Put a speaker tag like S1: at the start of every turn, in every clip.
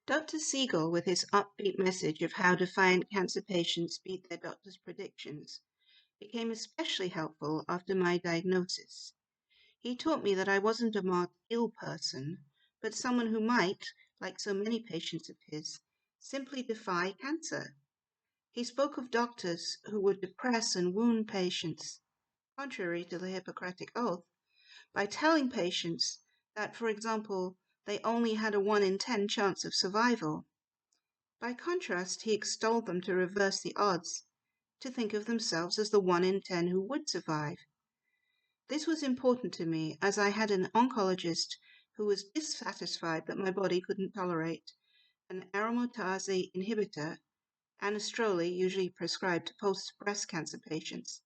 S1: Dr. Siegel, with his upbeat message of how defiant cancer patients beat their doctor's predictions, became especially helpful after my diagnosis. He taught me that I wasn't a marked ill person, but someone who might, like so many patients of his, simply defy cancer. He spoke of doctors who would depress and wound patients, contrary to the Hippocratic Oath, by telling patients that, for example, they only had a 1 in 10 chance of survival. By contrast, he extolled them to reverse the odds, to think of themselves as the 1 in 10 who would survive. This was important to me as I had an oncologist who was dissatisfied that my body couldn't tolerate an aromatase inhibitor, anastrozole usually prescribed to post-breast cancer patients,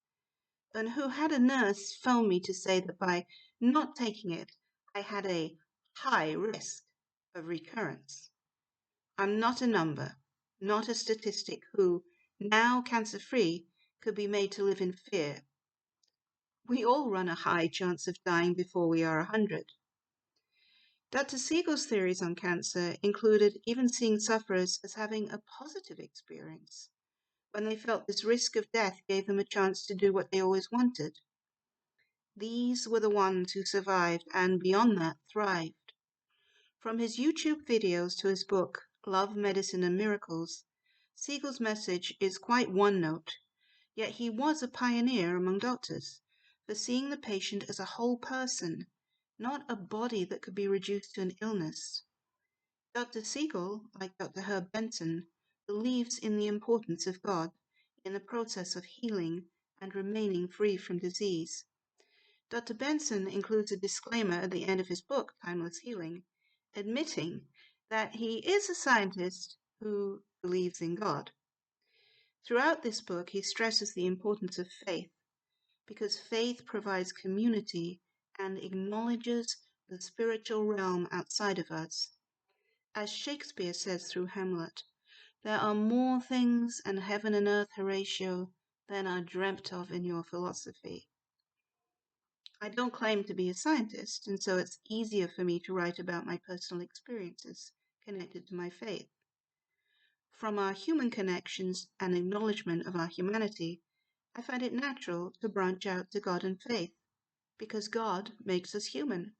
S1: and who had a nurse phone me to say that by not taking it, I had a high risk of recurrence. I'm not a number, not a statistic who, now cancer-free, could be made to live in fear. We all run a high chance of dying before we are 100. Dr. Siegel's theories on cancer included even seeing sufferers as having a positive experience, when they felt this risk of death gave them a chance to do what they always wanted. These were the ones who survived and, beyond that, thrived. From his YouTube videos to his book, Love, Medicine, and Miracles, Siegel's message is quite one note, yet he was a pioneer among doctors for seeing the patient as a whole person, not a body that could be reduced to an illness. Dr. Siegel, like Dr. Herb Benson, believes in the importance of God in the process of healing and remaining free from disease. Dr. Benson includes a disclaimer at the end of his book, Timeless Healing, admitting that he is a scientist who believes in God. Throughout this book, he stresses the importance of faith, because faith provides community and acknowledges the spiritual realm outside of us. As Shakespeare says through Hamlet, there are more things in heaven and earth, Horatio, than are dreamt of in your philosophy. I don't claim to be a scientist, and so it's easier for me to write about my personal experiences connected to my faith. From our human connections and acknowledgement of our humanity, I find it natural to branch out to God and faith, because God makes us human.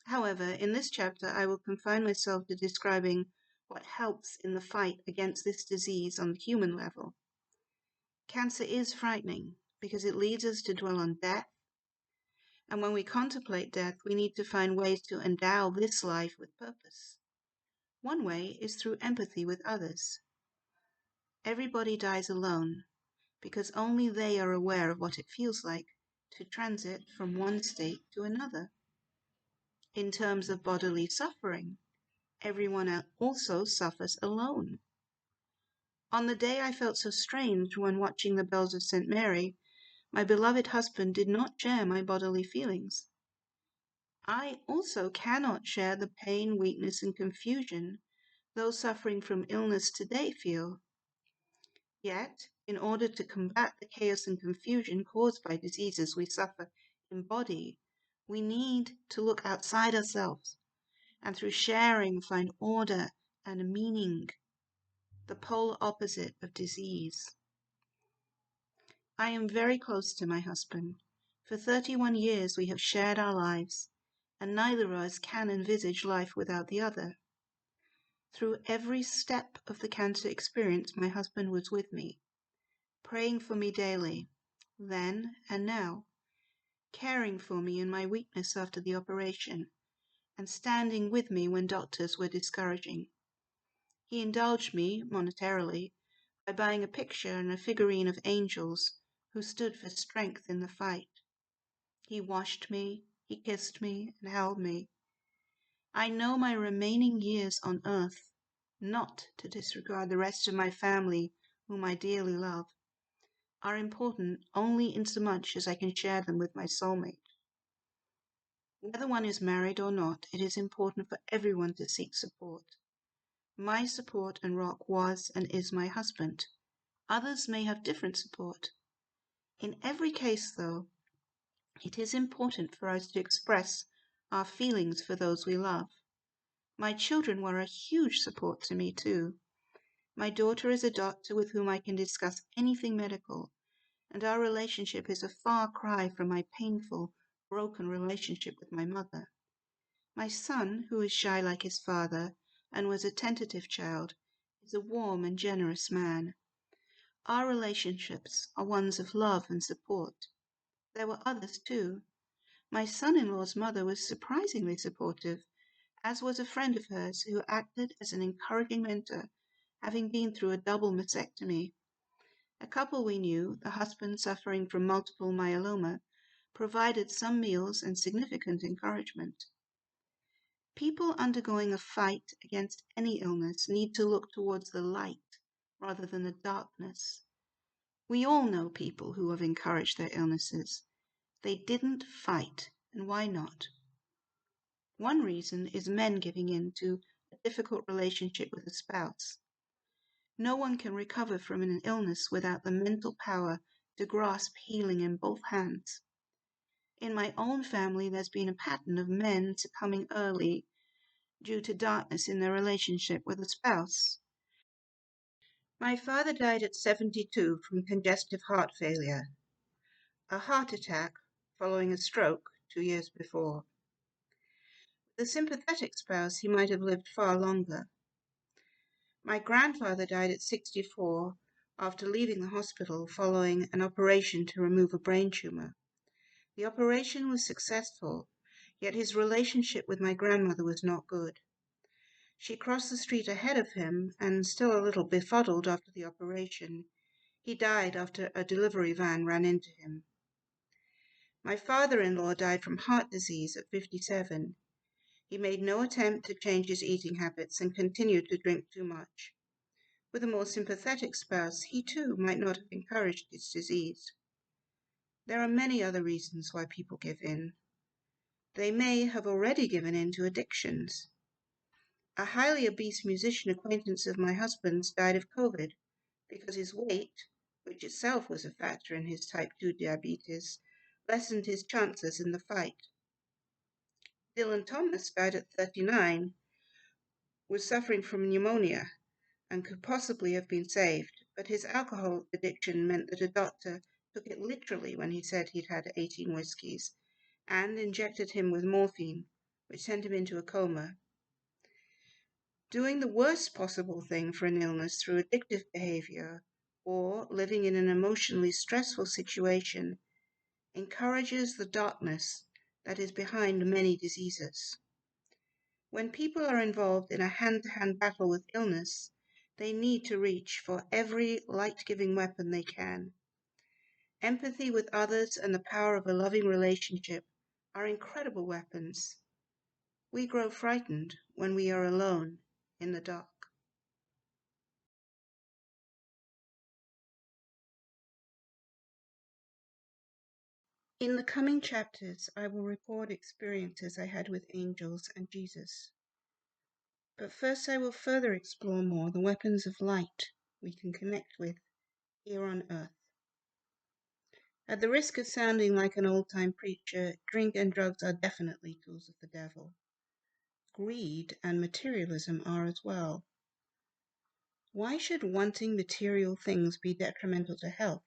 S1: However, in this chapter, I will confine myself to describing what helps in the fight against this disease on the human level. Cancer is frightening because it leads us to dwell on death, and when we contemplate death, we need to find ways to endow this life with purpose. One way is through empathy with others. Everybody dies alone because only they are aware of what it feels like to transit from one state to another. In terms of bodily suffering, everyone also suffers alone. On the day I felt so strange when watching the bells of St. Mary, my beloved husband did not share my bodily feelings. I also cannot share the pain, weakness, and confusion those suffering from illness today feel. Yet, in order to combat the chaos and confusion caused by diseases we suffer in body, we need to look outside ourselves and through sharing find order and meaning, the polar opposite of disease. I am very close to my husband. For 31 years we have shared our lives, and neither of us can envisage life without the other. Through every step of the cancer experience, my husband was with me, praying for me daily, then and now, caring for me in my weakness after the operation, and standing with me when doctors were discouraging. He indulged me, monetarily, by buying a picture and a figurine of angels who stood for strength in the fight. He washed me, he kissed me, and held me. I know my remaining years on earth not to disregard the rest of my family, whom I dearly love, are important only insomuch as I can share them with my soulmate. Whether one is married or not, it is important for everyone to seek support. My support and rock was and is my husband. Others may have different support. In every case, though, it is important for us to express our feelings for those we love. My children were a huge support to me, too. My daughter is a doctor with whom I can discuss anything medical, and our relationship is a far cry from my painful, broken relationship with my mother. My son, who is shy like his father and was a tentative child, is a warm and generous man. Our relationships are ones of love and support. There were others, too. My son-in-law's mother was surprisingly supportive, as was a friend of hers who acted as an encouraging mentor, having been through a double mastectomy. A couple we knew, the husband suffering from multiple myeloma, provided some meals and significant encouragement. People undergoing a fight against any illness need to look towards the light rather than the darkness. We all know people who have encouraged their illnesses. They didn't fight, and why not? One reason is men giving in to a difficult relationship with a spouse. No one can recover from an illness without the mental power to grasp healing in both hands. In my own family, there's been a pattern of men succumbing early due to darkness in their relationship with a spouse. My father died at 72 from congestive heart failure, a heart attack following a stroke 2 years before. With a sympathetic spouse, he might have lived far longer. My grandfather died at 64 after leaving the hospital following an operation to remove a brain tumor. The operation was successful, yet his relationship with my grandmother was not good. She crossed the street ahead of him, and still a little befuddled after the operation, he died after a delivery van ran into him. My father-in-law died from heart disease at 57. He made no attempt to change his eating habits and continued to drink too much. With a more sympathetic spouse, he too might not have encouraged his disease. There are many other reasons why people give in. They may have already given in to addictions. A highly obese musician acquaintance of my husband's died of COVID because his weight, which itself was a factor in his type 2 diabetes, lessened his chances in the fight. Dylan Thomas died at 39, was suffering from pneumonia, and could possibly have been saved, but his alcohol addiction meant that a doctor took it literally when he said he'd had 18 whiskeys, and injected him with morphine, which sent him into a coma. Doing the worst possible thing for an illness through addictive behavior or living in an emotionally stressful situation encourages the darkness that is behind many diseases. When people are involved in a hand-to-hand battle with illness, they need to reach for every light-giving weapon they can. Empathy with others and the power of a loving relationship are incredible weapons. We grow frightened when we are alone in the dark. In the coming chapters, I will record experiences I had with angels and Jesus. But first I will further explore more the weapons of light we can connect with here on earth. At the risk of sounding like an old-time preacher, drink and drugs are definitely tools of the devil. Greed and materialism are as well. Why should wanting material things be detrimental to health?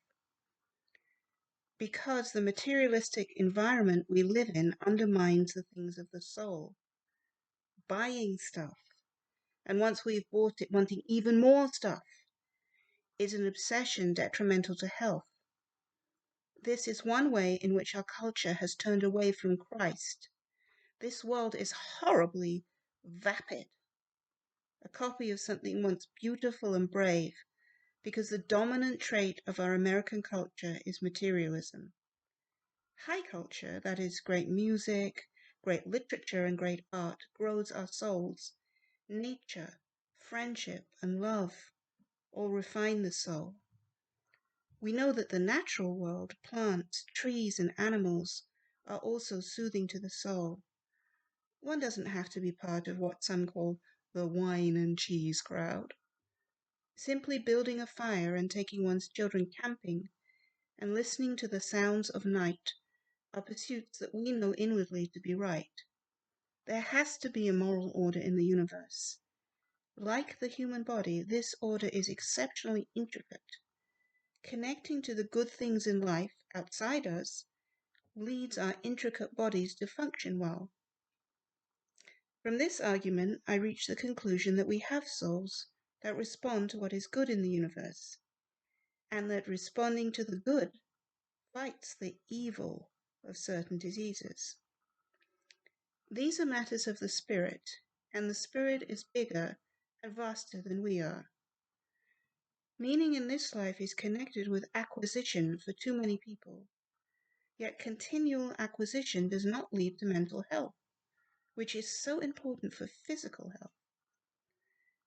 S1: Because the materialistic environment we live in undermines the things of the soul. Buying stuff, and once we've bought it, wanting even more stuff, is an obsession detrimental to health. This is one way in which our culture has turned away from Christ. This world is horribly vapid, a copy of something once beautiful and brave, because the dominant trait of our American culture is materialism. High culture, that is, great music, great literature, and great art, grows our souls. Nature, friendship, and love all refine the soul. We know that the natural world, plants, trees, and animals, are also soothing to the soul. One doesn't have to be part of what some call the wine and cheese crowd. Simply building a fire and taking one's children camping and listening to the sounds of night are pursuits that we know inwardly to be right. There has to be a moral order in the universe. Like the human body, this order is exceptionally intricate. Connecting to the good things in life outside us leads our intricate bodies to function well. From this argument, I reach the conclusion that we have souls that respond to what is good in the universe, and that responding to the good fights the evil of certain diseases. These are matters of the spirit, and the spirit is bigger and vaster than we are. Meaning in this life is connected with acquisition for too many people, yet continual acquisition does not lead to mental health, which is so important for physical health.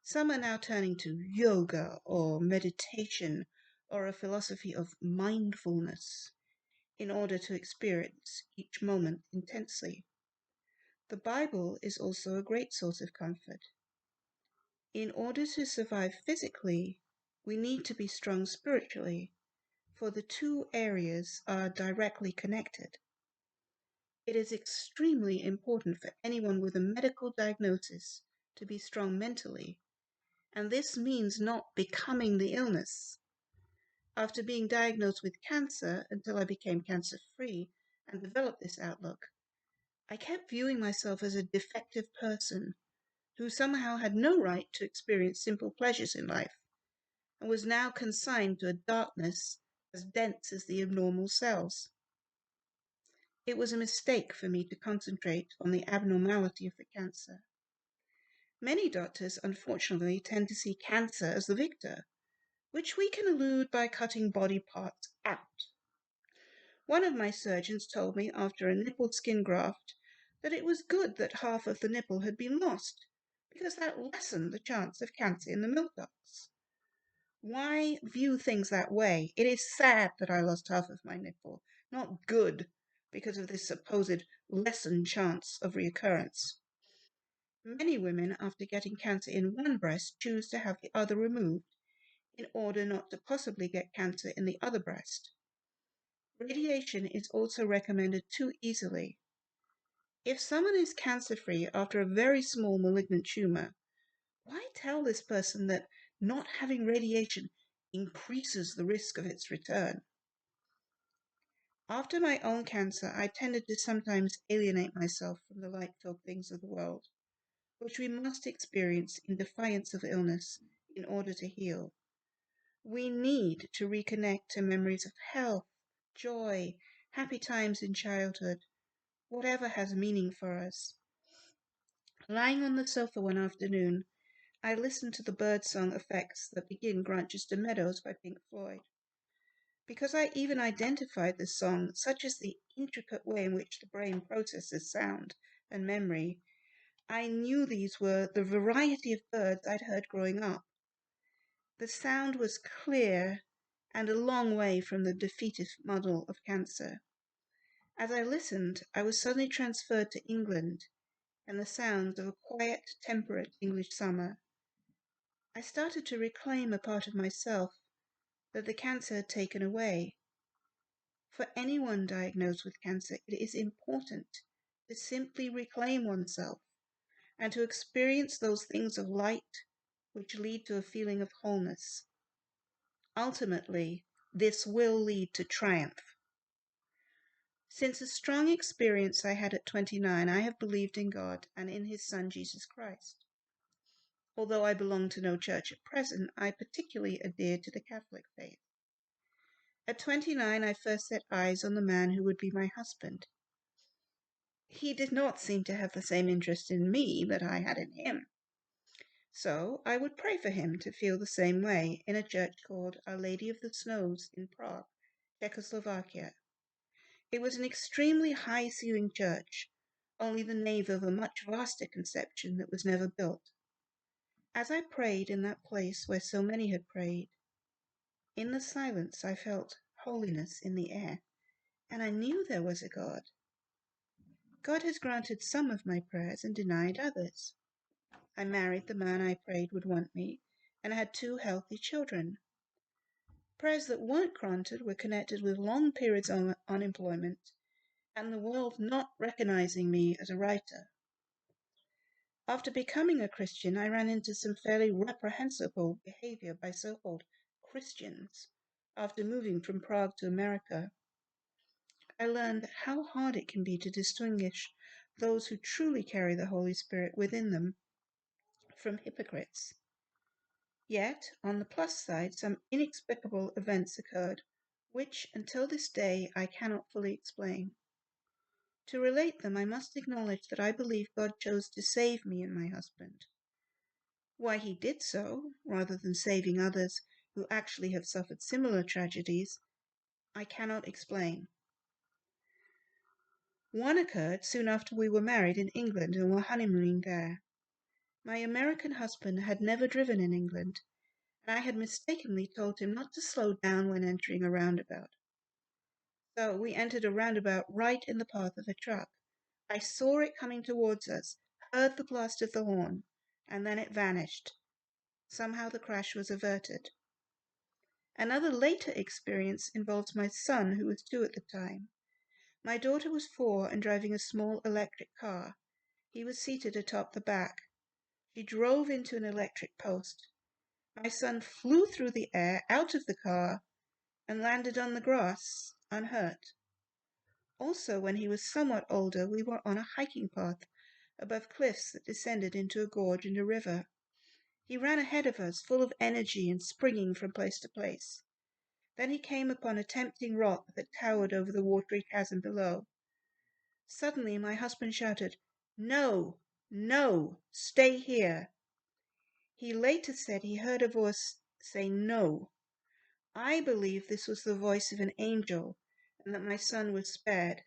S1: Some are now turning to yoga or meditation or a philosophy of mindfulness in order to experience each moment intensely. The Bible is also a great source of comfort. In order to survive physically, we need to be strong spiritually, for the two areas are directly connected. It is extremely important for anyone with a medical diagnosis to be strong mentally, and this means not becoming the illness. After being diagnosed with cancer until I became cancer-free and developed this outlook, I kept viewing myself as a defective person who somehow had no right to experience simple pleasures in life and was now consigned to a darkness as dense as the abnormal cells. It was a mistake for me to concentrate on the abnormality of the cancer. Many doctors, unfortunately, tend to see cancer as the victor, which we can elude by cutting body parts out. One of my surgeons told me after a nipple skin graft that it was good that half of the nipple had been lost, because that lessened the chance of cancer in the milk ducts. Why view things that way? It is sad that I lost half of my nipple, not good because of this supposed lessened chance of reoccurrence. Many women, after getting cancer in one breast, choose to have the other removed in order not to possibly get cancer in the other breast. Radiation is also recommended too easily. If someone is cancer-free after a very small malignant tumor, why tell this person that not having radiation increases the risk of its return? After my own cancer, I tended to sometimes alienate myself from the light-filled things of the world, which we must experience in defiance of illness in order to heal. We need to reconnect to memories of health, joy, happy times in childhood, whatever has meaning for us. Lying on the sofa one afternoon, I listened to the birdsong effects that begin Grantchester Meadows by Pink Floyd. Because I even identified the song, such as the intricate way in which the brain processes sound and memory, I knew these were the variety of birds I'd heard growing up. The sound was clear and a long way from the defeatist muddle of cancer. As I listened, I was suddenly transferred to England and the sounds of a quiet, temperate English summer. I started to reclaim a part of myself that the cancer had taken away. For anyone diagnosed with cancer, it is important to simply reclaim oneself and to experience those things of light which lead to a feeling of wholeness. Ultimately, this will lead to triumph. Since a strong experience I had at 29, I have believed in God and in His Son, Jesus Christ. Although I belong to no church at present, I particularly adhere to the Catholic faith. At 29, I first set eyes on the man who would be my husband. He did not seem to have the same interest in me that I had in him. So I would pray for him to feel the same way in a church called Our Lady of the Snows in Prague, Czechoslovakia. It was an extremely high-ceilinged church, only the nave of a much vaster conception that was never built. As I prayed in that place where so many had prayed, in the silence I felt holiness in the air, and I knew there was a God. God has granted some of my prayers and denied others. I married the man I prayed would want me, and had 2 healthy children. Prayers that weren't granted were connected with long periods of unemployment and the world not recognizing me as a writer. After becoming a Christian, I ran into some fairly reprehensible behavior by so-called Christians after moving from Prague to America. I learned how hard it can be to distinguish those who truly carry the Holy Spirit within them from hypocrites. Yet, on the plus side, some inexplicable events occurred, which, until this day, I cannot fully explain. To relate them, I must acknowledge that I believe God chose to save me and my husband. Why he did so, rather than saving others who actually have suffered similar tragedies, I cannot explain. One occurred soon after we were married in England and were honeymooning there. My American husband had never driven in England, and I had mistakenly told him not to slow down when entering a roundabout. So we entered a roundabout right in the path of a truck. I saw it coming towards us, heard the blast of the horn, and then it vanished. Somehow the crash was averted. Another later experience involved my son, who was 2 at the time. My daughter was 4 and driving a small electric car. He was seated atop the back. She drove into an electric post. My son flew through the air out of the car and landed on the grass, unhurt. Also, when he was somewhat older, we were on a hiking path above cliffs that descended into a gorge and a river. He ran ahead of us, full of energy and springing from place to place. Then he came upon a tempting rock that towered over the watery chasm below. Suddenly my husband shouted, "No, no, stay here." He later said he heard a voice say no. I believe this was the voice of an angel and that my son was spared.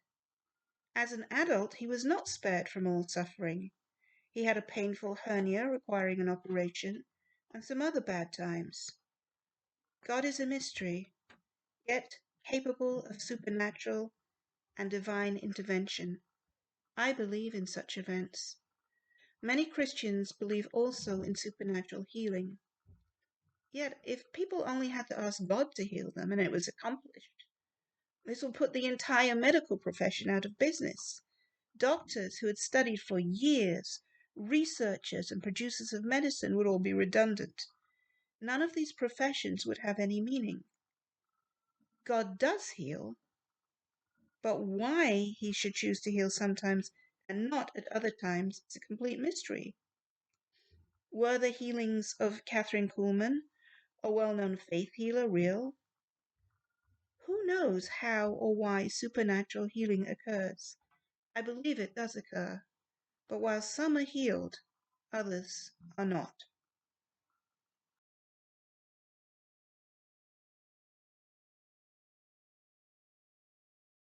S1: As an adult, he was not spared from all suffering. He had a painful hernia requiring an operation and some other bad times. God is a mystery, yet capable of supernatural and divine intervention. I believe in such events. Many Christians believe also in supernatural healing. Yet, if people only had to ask God to heal them and it was accomplished, this will put the entire medical profession out of business. Doctors who had studied for years, researchers and producers of medicine would all be redundant. None of these professions would have any meaning. God does heal, but why he should choose to heal sometimes and not at other times is a complete mystery. Were the healings of Catherine Kuhlman, a well-known faith healer, real? Who knows how or why supernatural healing occurs? I believe it does occur, but while some are healed, others are not.